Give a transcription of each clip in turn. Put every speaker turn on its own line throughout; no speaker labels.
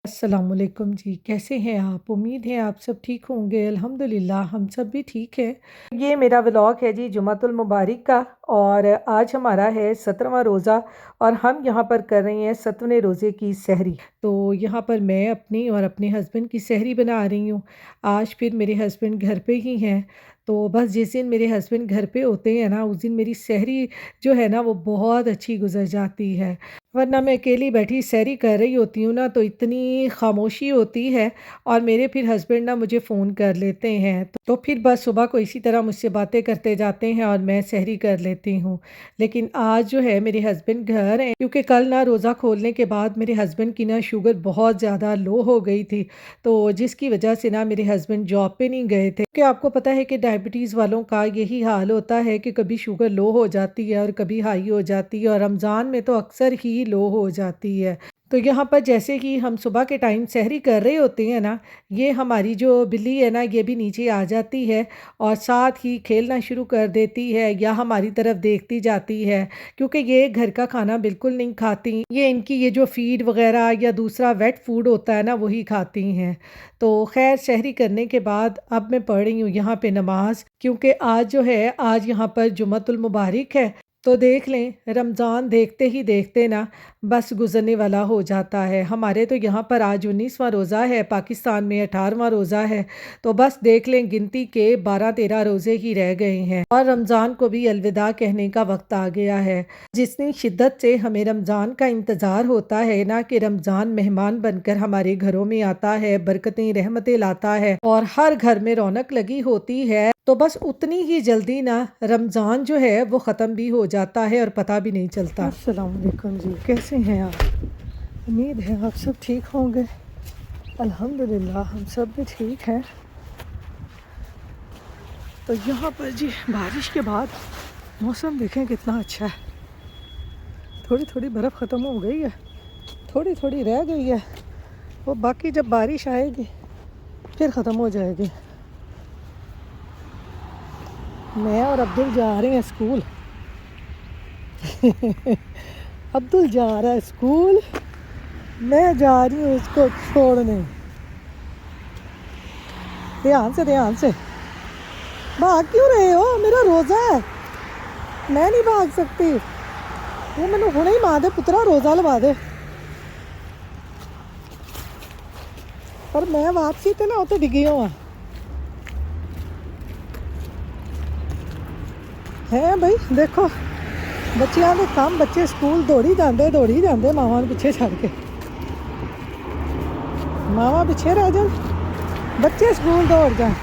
अस्सलामुअलैकुम जी, कैसे हैं आप? उम्मीद है आप सब ठीक होंगे। अल्हम्दुलिल्लाह हम सब भी ठीक है। ये मेरा व्लॉग है जी जुमातुल मुबारक का। और आज हमारा है 17वां रोज़ा और हम यहाँ पर कर रहे हैं 7वें रोज़े की सहरी। तो यहाँ पर मैं अपनी और अपने हस्बैंड की सहरी बना रही हूँ। आज फिर मेरे हस्बैंड घर पे ही हैं। तो बस जिस दिन मेरे हस्बैंड घर पे होते हैं ना, उस दिन मेरी सहरी जो है ना वो बहुत अच्छी गुजर जाती है। वरना मैं अकेली बैठी सैरी कर रही होती हूँ ना, तो इतनी खामोशी होती है। और मेरे फिर हस्बैंड ना मुझे फ़ोन कर लेते हैं, तो फिर बस सुबह को इसी तरह मुझसे बातें करते जाते हैं और मैं सहरी कर लेती हूँ। लेकिन आज जो है मेरे हस्बैंड घर हैं, क्योंकि कल ना रोज़ा खोलने के बाद मेरे हस्बैंड की ना शुगर बहुत ज़्यादा लो हो गई थी। तो जिसकी वजह से ना मेरे हस्बैंड जॉब पे नहीं गए थे, कि आपको पता है कि डायबिटीज़ वालों का यही हाल होता है कि कभी शुगर लो हो जाती है और कभी हाई हो जाती है, और रमज़ान में तो अक्सर ही लो हो जाती है। तो यहाँ पर जैसे कि हम सुबह के टाइम सहरी कर रहे होते हैं ना, ये हमारी जो बिल्ली है ना ये भी नीचे आ जाती है और साथ ही खेलना शुरू कर देती है या हमारी तरफ देखती जाती है, क्योंकि ये घर का खाना बिल्कुल नहीं खाती। ये इनकी ये जो फीड वगैरह या दूसरा वेट फूड होता है ना वही खाती हैं। तो खैर सहरी करने के बाद अब मैं पढ़ रही हूँ यहाँ पे नमाज, क्योंकि आज जो है आज यहाँ पर जुम्मतुल मुबारक है। तो देख लें, रमज़ान देखते ही देखते ना बस गुज़रने वाला हो जाता है। हमारे तो यहाँ पर आज 19वां रोज़ा है, पाकिस्तान में 18वां रोज़ा है। तो बस देख लें, गिनती के 12-13 रोज़े ही रह गए हैं और रमज़ान को भी अलविदा कहने का वक्त आ गया है। जितनी शिद्दत से हमें रमज़ान का इंतज़ार होता है ना, कि रमज़ान मेहमान बनकर हमारे घरों में आता है, बरकतें रहमतें लाता है और हर घर में रौनक लगी होती है, तो बस उतनी ही जल्दी ना रमज़ान जो है वो ख़त्म भी हो जाता है और पता भी नहीं चलता। अस्सलाम वालेकुम जी, कैसे हैं आप? उम्मीद है आप सब ठीक होंगे। अल्हम्दुलिल्लाह हम सब भी ठीक हैं। तो यहाँ पर जी बारिश के बाद मौसम देखें कितना अच्छा है। थोड़ी थोड़ी बर्फ़ ख़त्म हो गई है, थोड़ी थोड़ी रह गई है, वो बाकी जब बारिश आएगी फिर ख़त्म हो जाएगी। मैं और अब्दुल जा रहे हैं स्कूल। अब्दुल जा रहा है स्कूल, मैं जा रही हूँ उसको छोड़ने। ध्यान से भाग क्यों रहे हो? मेरा रोज़ा है, मैं नहीं भाग सकती। वो मैंने हुणे ही मां दे पुत्रा रोज़ा लवा दे, पर मैं वापसी ते ना उत्ते डिगी हुआ है। भाई देखो बच्चियां दे काम, बच्चे स्कूल दौड़ी जाते मावां पिछे छड़ के। मावां पिछे रह जान, बच्चे स्कूल दौड़ जाए।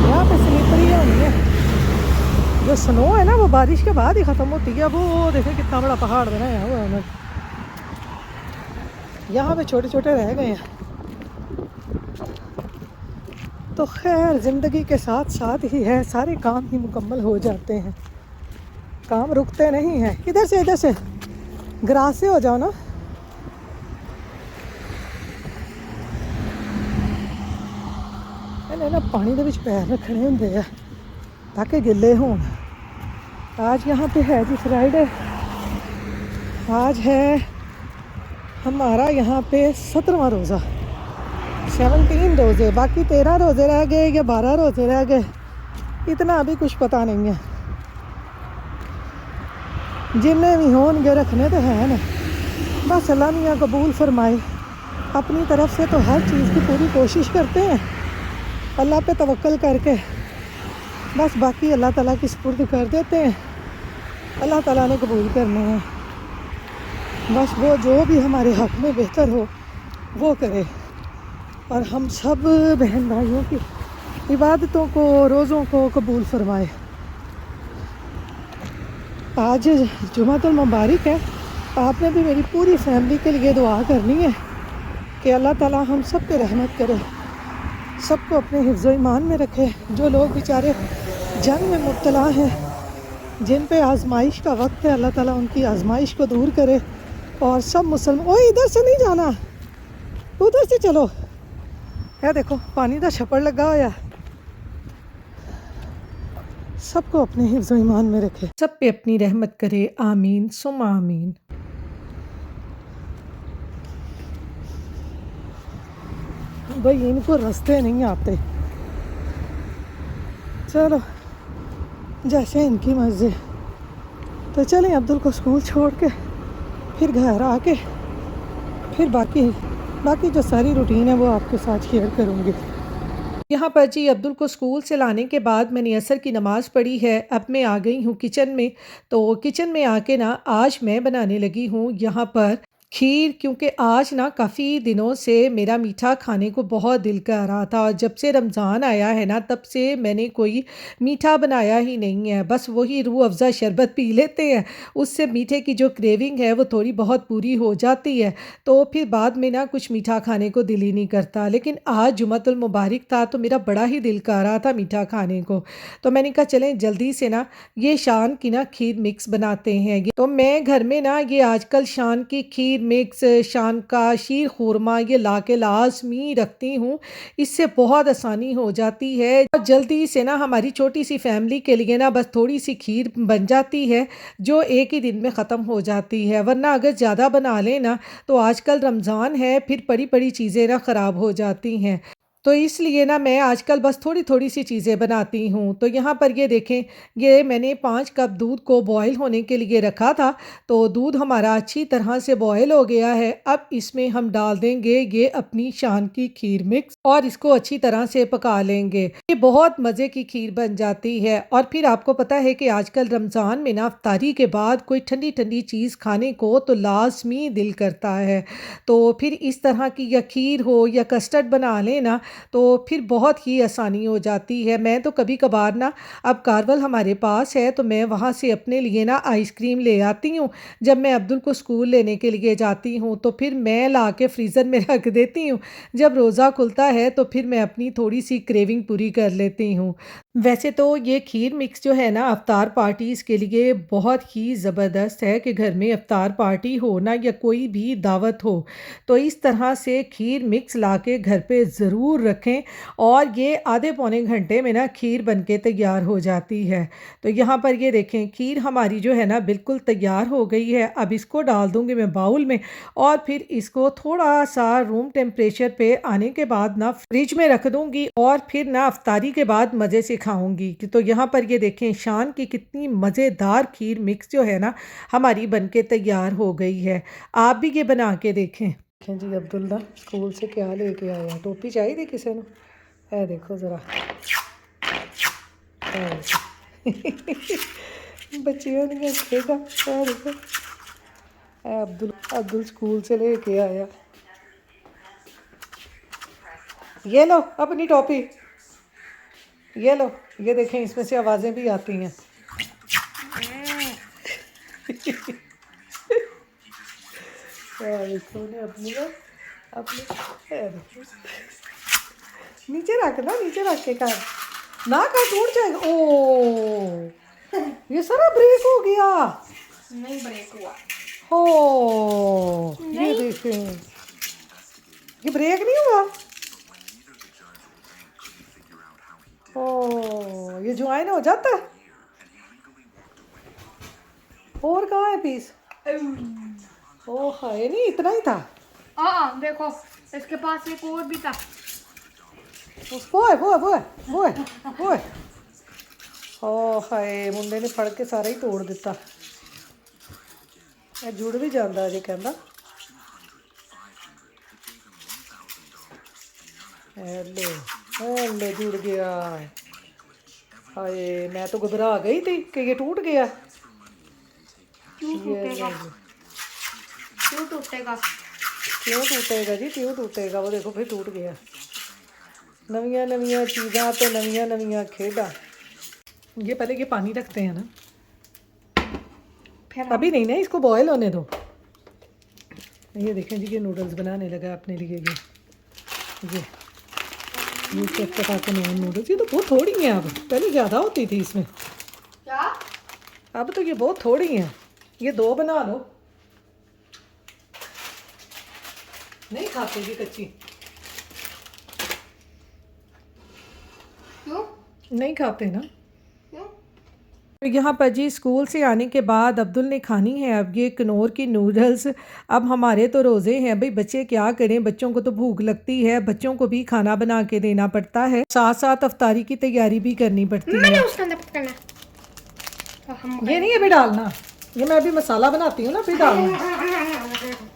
यहाँ पे स्लिपरी होनी है। जो स्नो है ना वो बारिश के बाद ही ख़त्म होती है। वो देखें कितना बड़ा पहाड़ बनाया हुआ है उन्होंने। यहाँ पे छोटे छोटे रह गए हैं। तो खैर ज़िंदगी के साथ साथ ही है, सारे काम ही मुकम्मल हो जाते हैं, काम रुकते नहीं हैं। इधर से ग्रास से हो जाओ ना। मैंने ना पानी के पैर रखने होंगे है ताकि गिले हों। आज यहाँ पे है जी फ्राइडे, आज है हमारा यहाँ पे 17वां रोज़ा। 17 रोज़े, बाकी 13 रोज़े रह गए या 12 रोज़े रह गए, इतना अभी कुछ पता नहीं है। जिन्हें भी होंगे रखने तो है ना, बस अल्लाह मियाँ कबूल फरमाए। अपनी तरफ से तो हर चीज़ की पूरी कोशिश करते हैं, अल्लाह पे तवक्कल करके, बस बाकी अल्लाह ताला की सुपुर्द कर देते हैं। अल्लाह ताला ने कबूल करने हैं, बस वो जो भी हमारे हक़ में बेहतर हो वो करे और हम सब बहन भाइयों की इबादतों को, रोज़ों को कबूल फरमाए। आज जुमातुल मुबारक है। आपने भी मेरी पूरी फैमिली के लिए दुआ करनी है कि अल्लाह ताला हम सब पे रहमत करे, सबको अपने हिफ्ज़ ईमान में रखे। जो लोग बेचारे जंग में मुब्तला हैं, जिन पे आजमाइश का वक्त है, अल्लाह ताला उनकी आजमाइश को दूर करे और सब मुसलमान। ओए इधर से नहीं जाना, उधर से चलो। है देखो पानी का छप्पड़ लगा हुआ, सबको अपने हिफ्ज़ ईमान में रखे, सब पे अपनी रहमत करे। आमीन सुम आमीन। भाई इनको रास्ते नहीं आते। चलो जैसे इनकी मर्जी। तो चलें अब्दुल को स्कूल छोड़ के फिर घर आके फिर बाकी जो सारी रूटीन है वो आपके साथ शेयर करूँगी। यहाँ पर जी अब्दुल को स्कूल से लाने के बाद मैंने असर की नमाज़ पढ़ी है। अब मैं आ गई हूँ किचन में। तो किचन में आके ना आज मैं बनाने लगी हूँ यहाँ पर खीर, क्योंकि आज ना काफ़ी दिनों से मेरा मीठा खाने को बहुत दिल कर रहा था और जब से रमज़ान आया है ना तब से मैंने कोई मीठा बनाया ही नहीं है। बस वही रूह अफ़ज़ा शरबत पी लेते हैं, उससे मीठे की जो क्रेविंग है वो थोड़ी बहुत पूरी हो जाती है। तो फिर बाद में ना कुछ मीठा खाने को दिल ही नहीं करता। लेकिन आज जुमातुल मुबारक था तो मेरा बड़ा ही दिल कर रहा था मीठा खाने को। तो मैंने कहा चलें जल्दी से ना ये शान की ना खीर मिक्स बनाते हैं। तो मैं घर में ना ये आजकल शान की खीर मिक्स, शान का शीर खुरमा ये ला के लाजमी रखती हूँ। इससे बहुत आसानी हो जाती है और जल्दी से ना हमारी छोटी सी फैमिली के लिए ना बस थोड़ी सी खीर बन जाती है जो एक ही दिन में ख़त्म हो जाती है। वरना अगर ज़्यादा बना लेना तो आजकल रमज़ान है फिर बड़ी बड़ी चीज़ें ना ख़राब हो जाती हैं। तो इसलिए ना मैं आजकल बस थोड़ी थोड़ी सी चीज़ें बनाती हूँ। तो यहाँ पर ये देखें, ये मैंने 5 कप दूध को बॉईल होने के लिए रखा था। तो दूध हमारा अच्छी तरह से बॉईल हो गया है। अब इसमें हम डाल देंगे ये अपनी शान की खीर मिक्स और इसको अच्छी तरह से पका लेंगे। ये बहुत मज़े की खीर बन जाती है। और फिर आपको पता है कि आजकल रमज़ान में ना इफ्तारी के बाद कोई ठंडी ठंडी चीज़ खाने को तो लाजमी दिल करता है। तो फिर इस तरह की या खीर हो या कस्टर्ड बना लेना तो फिर बहुत ही आसानी हो जाती है। मैं तो कभी कभार ना, अब कारवल हमारे पास है तो मैं वहाँ से अपने लिए ना आइसक्रीम ले आती हूँ। जब मैं अब्दुल को स्कूल लेने के लिए जाती हूँ तो फिर मैं ला के फ्रीज़र में रख देती हूँ। जब रोज़ा खुलता है तो फिर मैं अपनी थोड़ी सी क्रेविंग पूरी कर लेती हूँ। वैसे तो ये खीर मिक्स जो है ना अफ्तार पार्टीज़ के लिए बहुत ही ज़बरदस्त है कि घर में अफ्तार पार्टी हो ना या कोई भी दावत हो तो इस तरह से खीर मिक्स ला के घर पे ज़रूर रखें और ये आधे पौने घंटे में ना खीर बनके तैयार हो जाती है। तो यहाँ पर ये देखें खीर हमारी जो है ना बिल्कुल तैयार हो गई है। अब इसको डाल दूँगी मैं बाउल में और फिर इसको थोड़ा सा रूम टेम्परेचर पे आने के बाद ना फ्रिज में रख दूँगी और फिर ना अफ्तारी के बाद मज़े से खाऊंगी। तो यहाँ पर ये देखें शान की कितनी मज़ेदार खीर मिक्स जो है ना हमारी बनके तैयार हो गई है। आप भी ये बना के देखें। देखें जी अब्दुल्ला स्कूल से क्या लेके आया। टोपी चाहिए थी किसी ने, है देखो ज़रा बच्चियों ने खेला है देखो। अब्दुल स्कूल से लेके आया। ये लो अपनी टोपी, ये लो। ये देखें इसमें से आवाज़ें भी आती हैं। अपनी ना अपनी नीचे रख ना, नीचे रख के कर ना कर टूट जाएगा। ओ ये सारा ब्रेक हो गया।
नहीं ब्रेक हुआ।
हो ये देखें ये ब्रेक नहीं हुआ। ओ ये ज्वाइन हो जाता है। और कहाँ है पीस? ओ हाय नहीं इतना ही था।
देखो इसके पास एक और भी था।
वो है वो है वो है वो है वो है। ओ हाय मुंडे ने फड़ के सारा ही तोड़ दिता। ਇਹ जुड़ भी जाता अजे कहता। हेलो हेलो जुड़ गया। हाय मैं तो घबरा गई थी कि ये टूट गया।
क्यों टूटेगा? क्यों टूटेगा?
क्यों टूटेगा जी क्यों टूटेगा? वो देखो फिर टूट गया। नविया नविया चीज़ां तो नविया नविया खेडा। ये पहले ये पानी रखते हैं ना,
फिर
अभी नहीं ना इसको बॉयल होने दो। ये देखें जी ये नूडल्स बनाने लगा अपने लिए। ये चटपटा के नूडल्स। ये तो बहुत थोड़ी हैं अब, पहले ज़्यादा होती थी इसमें।
क्या?
अब तो ये बहुत थोड़ी हैं। ये 2 बना लो। नहीं खाते जी कच्ची,
क्यों?
नहीं खाते ना।
क्यों?
तो यहाँ पर जी स्कूल से आने के बाद अब्दुल ने खानी है अब ये कनौर की नूडल्स। अब हमारे तो रोज़े हैं भाई, बच्चे क्या करें, बच्चों को तो भूख लगती है, बच्चों को भी खाना बना के देना पड़ता है, साथ साथ अफ्तारी की तैयारी भी करनी पड़ती
मैंने
है।
उसके अंदर पकड़ना तो हम
ये नहीं अभी डालना, ये मैं अभी मसाला बनाती हूँ ना, अभी डालना,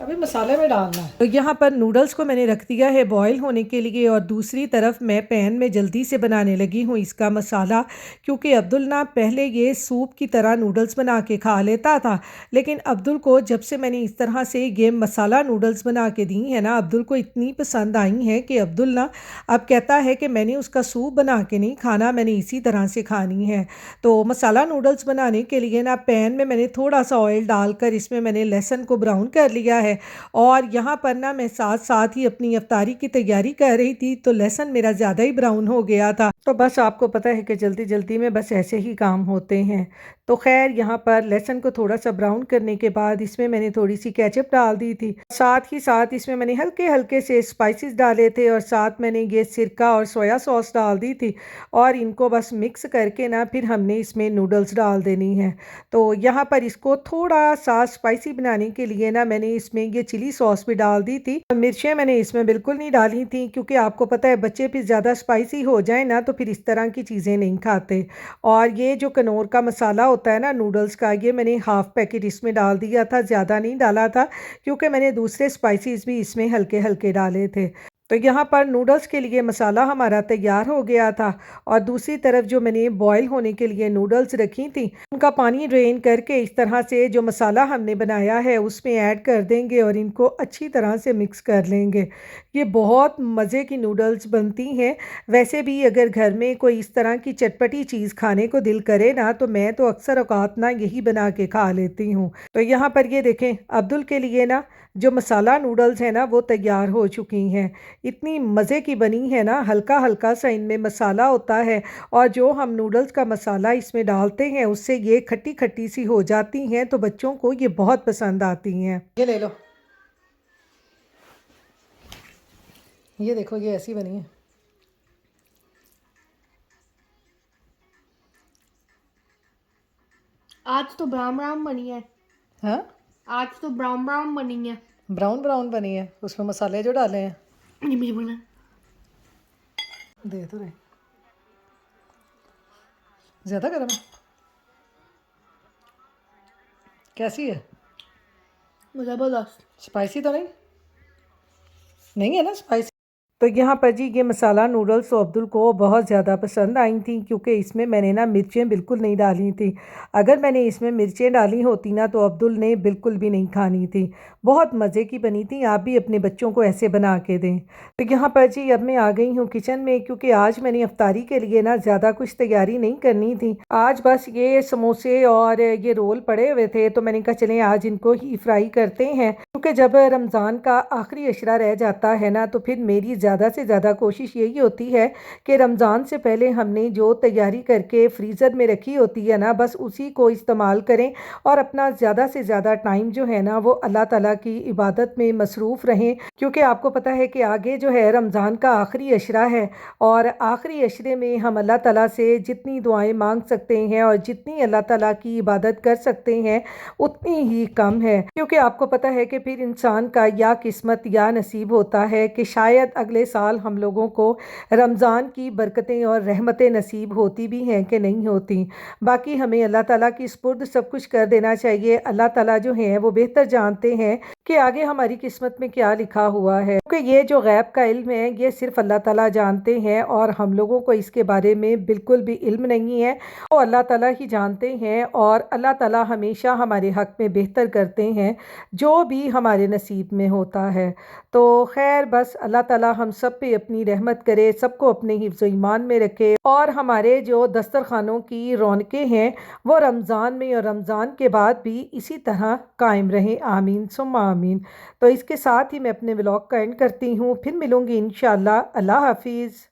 अभी मसाले में डालना है। तो यहाँ पर नूडल्स को मैंने रख दिया है बॉईल होने के लिए और दूसरी तरफ मैं पैन में जल्दी से बनाने लगी हूँ इसका मसाला, क्योंकि अब्दुल ना पहले ये सूप की तरह नूडल्स बना के खा लेता था, लेकिन अब्दुल को जब से मैंने इस तरह से ये मसाला नूडल्स बना के दी है ना, अब्दुल को इतनी पसंद आई हैं कि अब्दुल ना अब कहता है कि मैंने उसका सूप बना के नहीं खाना, मैंने इसी तरह से खानी है। तो मसाला नूडल्स बनाने के लिए ना पैन में मैंने थोड़ा सा ऑयल डालकर इसमें मैंने लहसुन को ब्राउन कर लिया है और यहाँ पर ना मैं साथ साथ ही अपनी इफ्तारी की तैयारी कर रही थी, तो लहसुन मेरा ज़्यादा ही ब्राउन हो गया था। तो बस आपको पता है कि जल्दी जल्दी में बस ऐसे ही काम होते हैं। तो खैर यहाँ पर लहसुन को थोड़ा सा ब्राउन करने के बाद इसमें मैंने थोड़ी सी केचप डाल दी थी, साथ ही साथ इसमें मैंने हल्के हल्के से स्पाइसेस डाले थे और साथ मैंने ये सिरका और सोया सॉस डाल दी थी और इनको बस मिक्स करके ना फिर हमने इसमें नूडल्स डाल देनी है। तो यहाँ पर इसको थोड़ा सा स्पाइसी बनाने के लिए ना मैंने इसमें ये चिली सॉस भी डाल दी थी। मिर्चें मैंने इसमें बिल्कुल नहीं डाली थी, क्योंकि आपको पता है बच्चे फिर ज़्यादा स्पाइसी हो जाए ना तो फिर इस तरह की चीज़ें नहीं खाते। और ये जो कनौर का मसाला होता है ना नूडल्स का, ये मैंने हाफ़ पैकेट इसमें डाल दिया था, ज़्यादा नहीं डाला था, क्योंकि मैंने दूसरे स्पाइसेस भी इसमें हल्के हल्के डाले थे। तो यहाँ पर नूडल्स के लिए मसाला हमारा तैयार हो गया था और दूसरी तरफ जो मैंने बॉईल होने के लिए नूडल्स रखी थी उनका पानी ड्रेन करके इस तरह से जो मसाला हमने बनाया है उसमें ऐड कर देंगे और इनको अच्छी तरह से मिक्स कर लेंगे। ये बहुत मज़े की नूडल्स बनती हैं। वैसे भी अगर घर में कोई इस तरह की चटपटी चीज़ खाने को दिल करे ना तो मैं तो अक्सर औकात ना यही बना के खा लेती हूँ। तो यहाँ पर ये देखें अब्दुल के लिए ना जो मसाला नूडल्स हैं ना वो तैयार हो चुकी हैं। इतनी मज़े की बनी है ना, हल्का हल्का सा इनमें मसाला होता है और जो हम नूडल्स का मसाला इसमें डालते हैं उससे ये खट्टी खट्टी सी हो जाती हैं, तो बच्चों को ये बहुत पसंद आती हैं। ये ले लो, ये देखो ये ऐसी बनी है।
आज तो ब्राउन ब्राउन बनी है।
हाँ
आज तो ब्राउन ब्राउन बनी है।
ब्राउन ब्राउन बनी है, उसमें मसाले जो डाले हैं।
ये मुझे बोलना
दे तो रहे, ज़्यादा गर्म है, कैसी है?
जबरदस्त।
स्पाइसी तो नहीं, नहीं है ना स्पाइसी? तो यहाँ पर जी ये मसाला नूडल्स तो अब्दुल को बहुत ज़्यादा पसंद आई थी, क्योंकि इसमें मैंने ना मिर्चें बिल्कुल नहीं डाली थी। अगर मैंने इसमें मिर्चें डाली होती ना तो अब्दुल ने बिल्कुल भी नहीं खानी थी। बहुत मज़े की बनी थी, आप भी अपने बच्चों को ऐसे बना के दें। तो यहाँ पर जी अब मैं आ गई हूँ किचन में, क्योंकि आज मैंने अफ्तारी के लिए ना ज़्यादा कुछ तैयारी नहीं करनी थी। आज बस ये समोसे और ये रोल पड़े हुए थे, तो मैंने कहा चलें आज इनको ही फ्राई करते हैं, क्योंकि जब रमज़ान का आखिरी अशरा रह जाता है ना तो फिर मेरी ज़्यादा से ज़्यादा कोशिश यही होती है कि रमज़ान से पहले हमने जो तैयारी करके फ्रीज़र में रखी होती है ना बस उसी को इस्तेमाल करें और अपना ज़्यादा से ज़्यादा टाइम जो है ना वो अल्लाह ताला की इबादत में मसरूफ़ रहें। क्योंकि आपको पता है कि आगे जो है रमज़ान का आखिरी अशरा है और आखिरी अशरे में हम अल्लाह ताला से जितनी दुआएं मांग सकते हैं और जितनी अल्लाह ताला की इबादत कर सकते हैं उतनी ही कम है। क्योंकि आपको पता है कि फिर इंसान का या किस्मत या नसीब होता है कि शायद अगले साल हम लोगों को रमज़ान की बरकतें और रहमतें नसीब होती भी हैं कि नहीं होती। बाकी हमें अल्लाह ताला की सुपुर्द सब कुछ कर देना चाहिए। अल्लाह ताला जो हैं वो बेहतर जानते हैं कि आगे हमारी किस्मत में क्या लिखा हुआ है, क्योंकि ये जो गैब का इल्म है ये सिर्फ अल्लाह ताला जानते हैं और हम लोगों को इसके बारे में बिल्कुल भी इल्म नहीं है। वो अल्लाह ताला ही जानते हैं और अल्लाह ताला हमेशा हमारे हक़ में बेहतर करते हैं जो भी हमारे नसीब में होता है। तो खैर बस अल्लाह ताला हम सब पे अपनी रहमत करे, सबको अपने हिफ्ज़ ईमान में रखे और हमारे जो दस्तरखानों की रौनकें हैं वो रमज़ान में और रमज़ान के बाद भी इसी तरह कायम रहें। आमीन सुम्मा आमीन। तो इसके साथ ही मैं अपने व्लॉग का एंड करती हूँ, फिर मिलूँगी इंशाअल्लाह। अल्लाह हाफिज़।